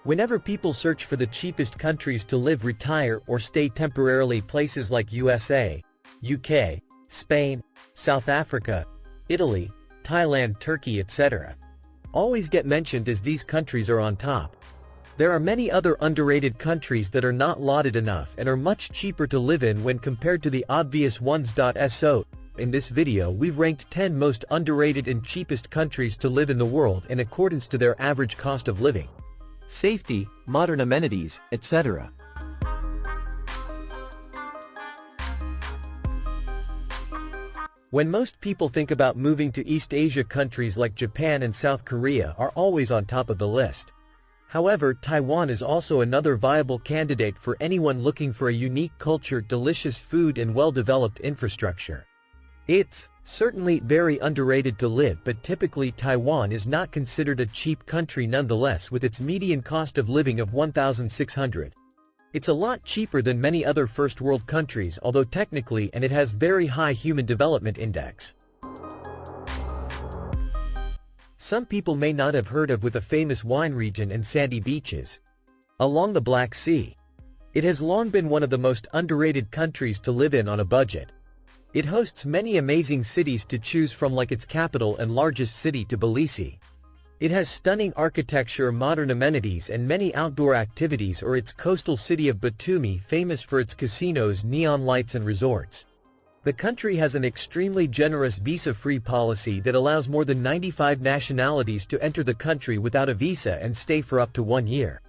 Whenever people search for the cheapest countries to live, retire, or stay temporarily, places like USA, UK, Spain, South Africa, Italy, Thailand, Turkey, etc. always get mentioned as these countries are on top. There are many other underrated countries that are not lauded enough and are much cheaper to live in when compared to the obvious ones. So, in this video we've ranked 10 most underrated and cheapest countries to live in the world in accordance to their average cost of living, safety, modern amenities, etc. When most people think about moving to East Asia, countries like Japan and South Korea are always on top of the list. However, Taiwan is also another viable candidate for anyone looking for a unique culture, delicious food, and well-developed infrastructure. It's certainly very underrated to live, but typically Taiwan is not considered a cheap country nonetheless, with its median cost of living of $1,600. It's a lot cheaper than many other first world countries, although technically, and it has very high human development index. Some people may not have heard of, with a famous wine region and sandy beaches along the Black Sea. It has long been one of the most underrated countries to live in on a budget. It hosts many amazing cities to choose from, like its capital and largest city, Tbilisi. It has stunning architecture, modern amenities, and many outdoor activities, or its coastal city of Batumi, famous for its casinos, neon lights, and resorts. The country has an extremely generous visa-free policy that allows more than 95 nationalities to enter the country without a visa and stay for up to 1 year.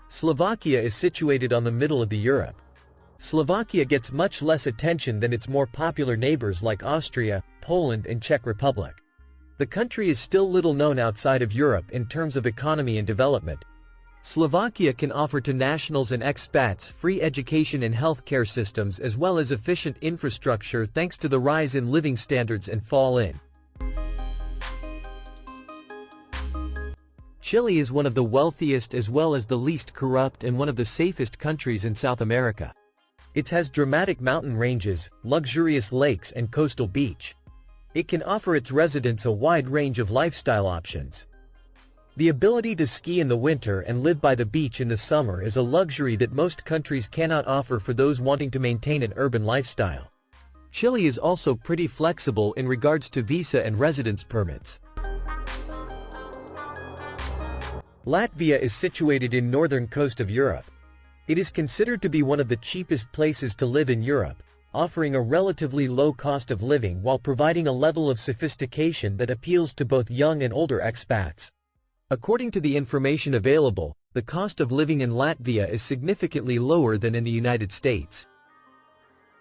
Slovakia is situated on the middle of Europe. Slovakia gets much less attention than its more popular neighbors like Austria, Poland, and Czech Republic. The country is still little known outside of Europe in terms of economy and development. Slovakia can offer to nationals and expats free education and healthcare systems, as well as efficient infrastructure thanks to the rise in living standards and fall in. Chile is one of the wealthiest as well as the least corrupt and one of the safest countries in South America. It has dramatic mountain ranges, luxurious lakes, and coastal beach. It can offer its residents a wide range of lifestyle options. The ability to ski in the winter and live by the beach in the summer is a luxury that most countries cannot offer for those wanting to maintain an urban lifestyle. Chile is also pretty flexible in regards to visa and residence permits. Latvia is situated in northern coast of Europe. It is considered to be one of the cheapest places to live in Europe, offering a relatively low cost of living while providing a level of sophistication that appeals to both young and older expats. According to the information available, the cost of living in Latvia is significantly lower than in the United States,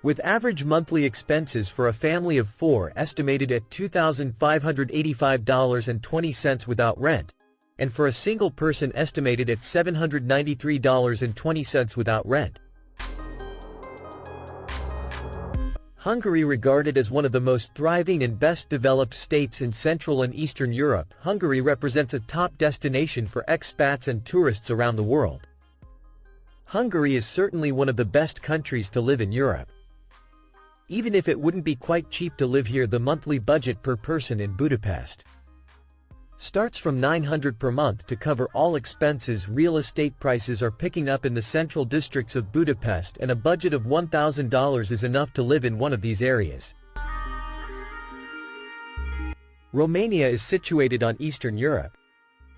with average monthly expenses for a family of 4 estimated at $2,585.20 without rent, and for a single person estimated at $793.20 without rent. Hungary, regarded as one of the most thriving and best developed states in Central and Eastern Europe, Hungary represents a top destination for expats and tourists around the world. Hungary is certainly one of the best countries to live in Europe. Even if it wouldn't be quite cheap to live here, the monthly budget per person in Budapest starts from $900 per month to cover all expenses. Real estate prices are picking up in the central districts of Budapest, and a budget of $1,000 is enough to live in one of these areas. Romania is situated on Eastern Europe.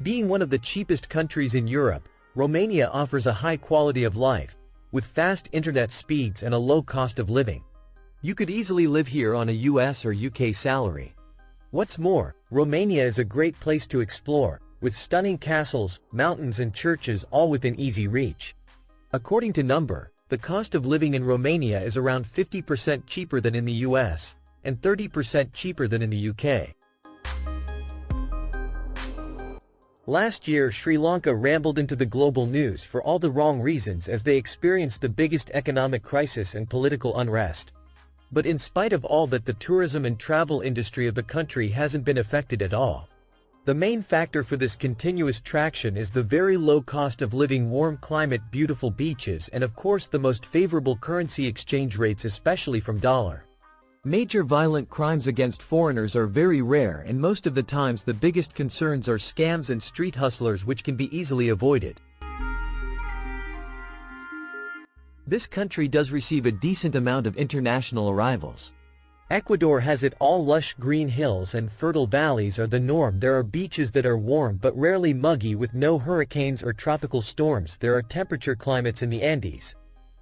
Being one of the cheapest countries in Europe, Romania offers a high quality of life, with fast internet speeds and a low cost of living. You could easily live here on a US or UK salary. What's more, Romania is a great place to explore, with stunning castles, mountains, and churches all within easy reach. According to Number, the cost of living in Romania is around 50% cheaper than in the US, and 30% cheaper than in the UK. Last year, Sri Lanka rambled into the global news for all the wrong reasons, as they experienced the biggest economic crisis and political unrest. But in spite of all that, the tourism and travel industry of the country hasn't been affected at all. The main factor for this continuous traction is the very low cost of living, warm climate, beautiful beaches, and of course the most favorable currency exchange rates, especially from dollar. Major violent crimes against foreigners are very rare, and most of the times the biggest concerns are scams and street hustlers, which can be easily avoided. This country does receive a decent amount of international arrivals. Ecuador has it all. Lush green hills and fertile valleys are the norm. There are beaches that are warm but rarely muggy, with no hurricanes or tropical storms. There are temperature climates in the Andes,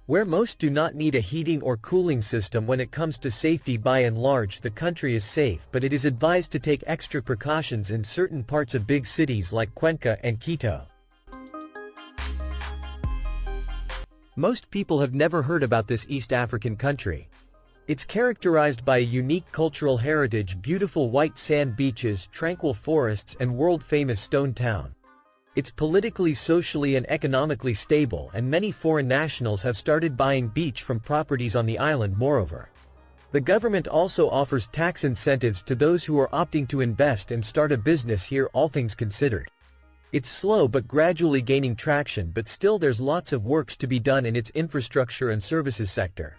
where most do not need a heating or cooling system. When it comes to safety, by and large the country is safe, but it is advised to take extra precautions in certain parts of big cities like Cuenca and Quito. Most people have never heard about this East African country. It's characterized by a unique cultural heritage, beautiful white sand beaches, tranquil forests, and world-famous stone town. It's politically, socially, and economically stable, and many foreign nationals have started buying beachfront properties on the island. Moreover, the government also offers tax incentives to those who are opting to invest and start a business here. All things considered, it's slow but gradually gaining traction, but still there's lots of works to be done in its infrastructure and services sector.